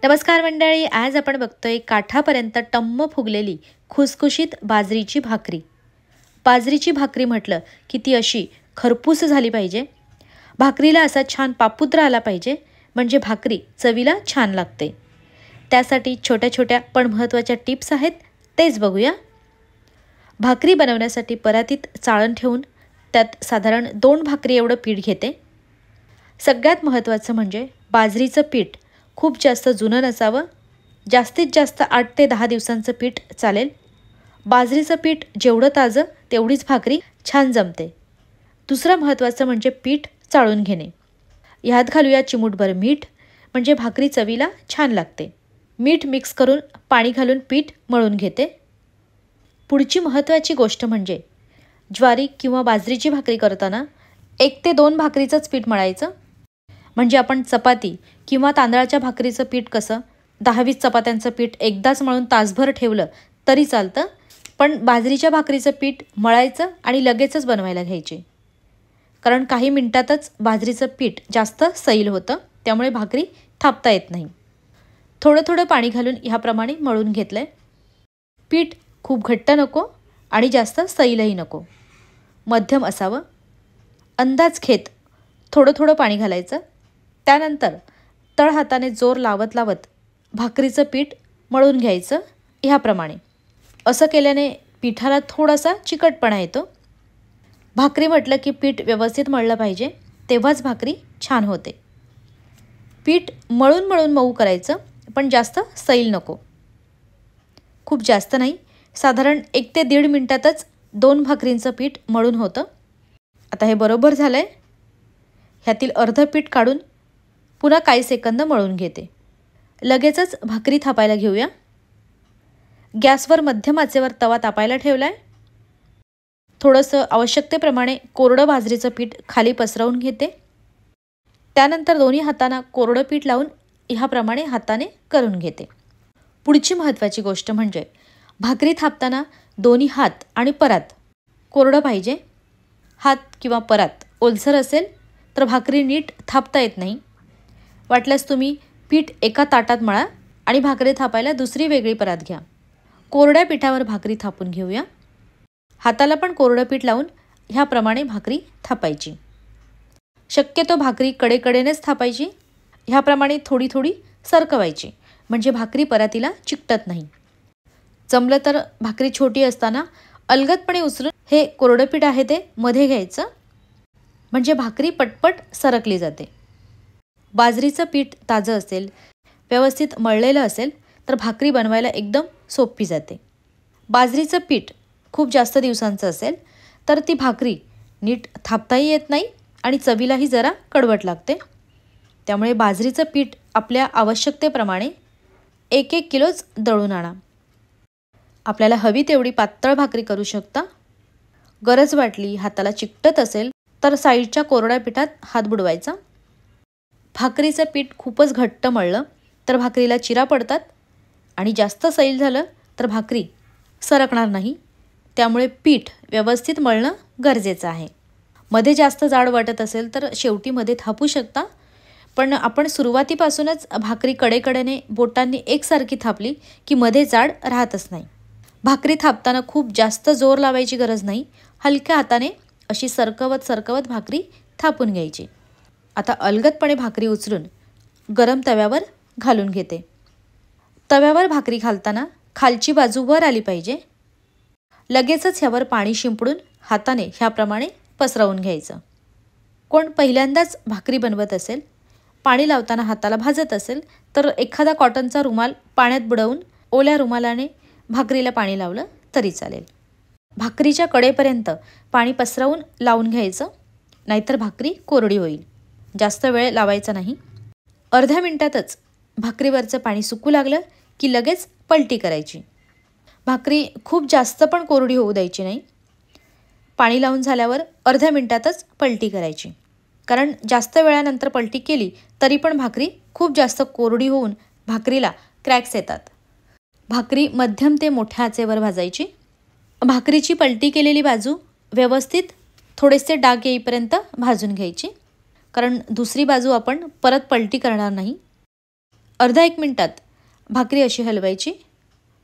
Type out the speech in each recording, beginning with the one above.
नमस्कार मंडळी, आज आपण बघतोय काठापर्यंत टम्म फुगलेली खुसखुशीत बाजरीची भाकरी। बाजरीची भाकरी म्हटलं की ती अशी खरपूस झाली पाहिजे, भाकरीला असा छान पापुद्रा आला पाहिजे, म्हणजे भाकरी चवीला छान लागते। त्यासाठी छोट्या छोट्या पण महत्त्वाच्या टिप्स आहेत, तेच बघूया। भाकरी बनवण्यासाठी परातीत चाळण ठेवून त्यात साधारण 2 भाकरी एवढं पीठ घेते। सगळ्यात महत्त्वाचं म्हणजे बाजरीचं पीठ खूप जास्त जुनं नसावं, जास्तीत जास्त 8 ते 10 दिवसांचं पीठ चालेल। बाजरीचं पीठ जेवढं ताजं तेवढीच भाकरी छान जमते। दुसरं महत्त्वाचं म्हणजे पीठ चाळून घेणे। ह्यात घालूया चिमूटभर मीठ, म्हणजे भाकरी चवीला छान लागते। मीठ मिक्स करून पाणी घालून पीठ मळून घेते। पुढची महत्त्वाची गोष्ट म्हणजे ज्वारी किंवा बाजरीची भाकरी करताना 1 ते 2 भाकरीचंच पीठ मळायचं, म्हणजे आपण चपाती किंवा तांदळाच्या भाकरीचं पीठ कसं 10-20 चपात्यांचं पीठ एकदाच मळून तासभर ठेवलं तरी चालतं, पण बाजरीच्या भाकरीचं पीठ मळायचं आणि लगेचच बनवायला घ्यायचे, कारण काही मिनिटातच बाजरीचं पीठ जास्त सैल होतं, त्यामुळे भाकरी थापता येत नाही। थोडं थोडं पाणी घालून ह्याप्रमाणे मळून घेतलंय। पीठ खूप घट्ट नको आणि जास्त सैलही नको, मध्यम असावं। अंदाज घेत थोडं थोडं पाणी घालायचं। त्यानंतर तळ हाताने जोर लावत लावत भाकरीचं पीठ मळून घ्यायचं ह्याप्रमाणे। असं केल्याने पिठाला थोडासा चिकटपणा येतो। भाकरी म्हटलं की पीठ व्यवस्थित मळलं पाहिजे, तेव्हाच भाकरी छान होते। पीठ मळून मळून मऊ करायचं, पण जास्त सैल नको, खूप जास्त नाही। साधारण 1 ते 1.5 मिनिटातच 2 भाकरींचं पीठ मळून होतं। आता हे बरोबर झालंय। ह्यातील अर्ध पीठ काढून पुन्हा काही सेकंद मळून घेते। लगेचच भाकरी थापायला घेऊया। गॅसवर मध्यम आचेवर तवा तापायला ठेवलाय। थोडंसं आवश्यकतेप्रमाणे कोरडं बाजरीचं पीठ खाली पसरवून घेते। त्यानंतर दोन्ही हातांना कोरडं पीठ लावून ह्याप्रमाणे हाताने करून घेते। पुढची महत्त्वाची गोष्ट म्हणजे भाकरी थापताना दोन्ही हात आणि परात कोरडं पाहिजे। हात किंवा परात ओलसर असेल तर भाकरी नीट थापता येत नाही। वाटल्यास तुम्ही पीठ एका ताटात मळा आणि भाकरी थापायला दुसरी वेगळी परात घ्या। कोरड्या पिठावर भाकरी थापून घेऊया। हाताला पण कोरडं पीठ लावून ह्याप्रमाणे भाकरी थापायची। शक्यतो भाकरी कडेकडेनेच थापायची। ह्याप्रमाणे थोडी थोडी सरकवायची, म्हणजे भाकरी परातीला चिकटत नाही। जमलं तर भाकरी छोटी असताना अलगदपणे उचलून हे कोरडं पीठ आहे ते मध्ये घ्यायचं, म्हणजे भाकरी पटपट सरकली जाते। बाजरीचं पीठ ताजं असेल, व्यवस्थित मळलेलं असेल तर भाकरी बनवायला एकदम सोपी जाते। बाजरीचं पीठ खूप जास्त दिवसांचं असेल तर ती भाकरी नीट थापताही येत नाही आणि चवीलाही जरा कडवट लागते। त्यामुळे बाजरीचं पीठ आपल्या आवश्यकतेप्रमाणे 1-1 किलोच दळून आणा। आपल्याला हवी तेवढी पातळ भाकरी करू शकता। गरज वाटली, हाताला चिकटत असेल तर साईडच्या कोरड्या पिठात हात बुडवायचा। भाकरीचं पीठ खूपच घट्ट मळलं तर भाकरीला चिरा पडतात आणि जास्त सैल झालं तर भाकरी सरकणार नाही। त्यामुळे पीठ व्यवस्थित मळणं गरजेचं आहे। मध्ये जास्त जाड वाटत असेल तर शेवटी मध्ये थापू शकता, पण आपण सुरुवातीपासूनच भाकरी कडेकडेने बोटांनी एकसारखी थापली की मध्ये जाड राहतच नाही। भाकरी थापताना खूप जास्त जोर लावायची गरज नाही, हलक्या हाताने अशी सरकवत सरकवत भाकरी थापून घ्यायची। आता अलगदपणे भाकरी उचलून गरम तव्यावर घालून घेते। तव्यावर भाकरी घालताना खालची बाजू वर आली पाहिजे। लगेचच ह्यावर पाणी शिंपडून हाताने ह्याप्रमाणे पसरवून घ्यायचं। कोण पहिल्यांदाच भाकरी बनवत असेल, पाणी लावताना हाताला भाजत असेल तर एखादा कॉटनचा रुमाल पाण्यात बुडवून ओल्या रुमालाने भाकरीला पाणी लावलं तरी चालेल। भाकरीच्या कडेपर्यंत पाणी पसरवून लावून घ्यायचं, नाहीतर भाकरी कोरडी होईल। जास्त वेळ लावायचा नाही। अर्ध्या मिनिटातच भाकरीवरचं पाणी सुकू लागलं की लगेच पलटी करायची। भाकरी खूप जास्त पण कोरडी होऊ द्यायची नाही। पाणी लावून झाल्यावर अर्ध्या मिनिटातच पलटी करायची, कारण जास्त वेळानंतर पलटी केली तरी पण भाकरी खूप जास्त कोरडी होऊन भाकरीला क्रॅक्स येतात। भाकरी मध्यम ते मोठ्या आचेवर भाजायची। भाकरीची पलटी केलेली बाजू व्यवस्थित थोडेसे डाग येईपर्यंत भाजून घ्यायची, कारण दुसरी बाजू आपण परत पलटी करणार नाही। अर्धा 1 मिनिटात भाकरी अशी हलवायची,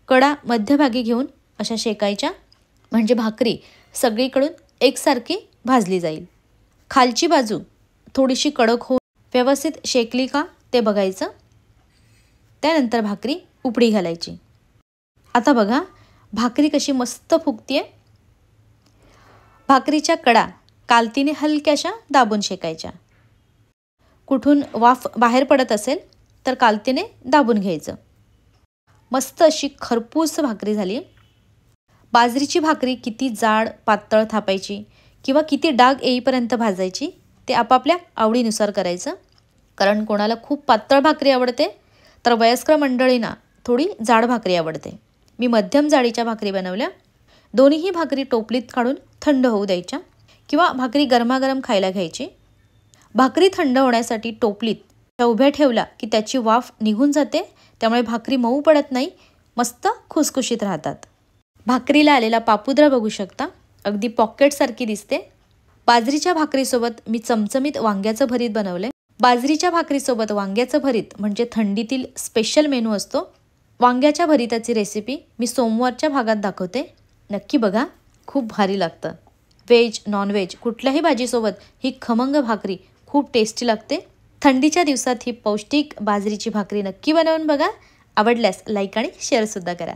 कडा मध्यभागी घेऊन अशा शेकायच्या, म्हणजे भाकरी सगळीकडून एकसारखी भाजली जाईल. खालची बाजू थोडीशी कडक होऊन व्यवस्थित शेकली का ते बघायचं. त्यानंतर भाकरी उपडी घालायची. आता बघा भाकरी कशी मस्त फुगतीये. भाकरीच्या कडा कालतीने हलक्याशा दाबून शेकायच्या. कुठून वाफ बाहेर पडत असेल तर कालतीने दाबून घ्यायचं. मस्त अशी खरपूस भाकरी झाली. बाजरीची भाकरी किती जाड पातळ थापायची किंवा किती डाग येईपर्यंत भाजायची ते आपापल्या आवडीनुसार करायचं. कारण कोणाला खूप पातळ भाकरी आवडते तर वयस्कर मंडळींना थोडी जाड भाकरी आवडते. मी मध्यम जाडीच्या भाकरी बनवल्या. दोन्हीही भाकरी टोपलीत काढून थंड होऊ द्यायच्या किंवा भाकरी गरमागरम खायला घ्यायची. भाकरी थंड होण्यासाठी टोपलीत उभ्या ठेवला की त्याची वाफ निघून जाते, त्यामुळे भाकरी मऊ पडत नाही, मस्त खुसखुशीत राहतात. भाकरीला आलेला पापुद्रा बघू शकता, अगदी पॉकेटसारखी दिसते. बाजरीच्या भाकरीसोबत मी चमचमीत वांग्याचं भरीत बनवलंय. बाजरीच्या भाकरीसोबत वांग्याचं भरीत म्हणजे थंडीतील स्पेशल मेनू असतो. वांग्याच्या भरीताची रेसिपी मी सोमवारच्या भागात दाखवते, नक्की बघा, खूप भारी लागतं. व्हेज नॉनव्हेज कुठल्याही भाजीसोबत ही खमंग भाकरी खूप टेस्टी लागते. थंडीच्या दिवसात ही पौष्टिक बाजरीची भाकरी नक्की बनवून बघा. आवडल्यास लाईक आणि शेअरसुद्धा करा.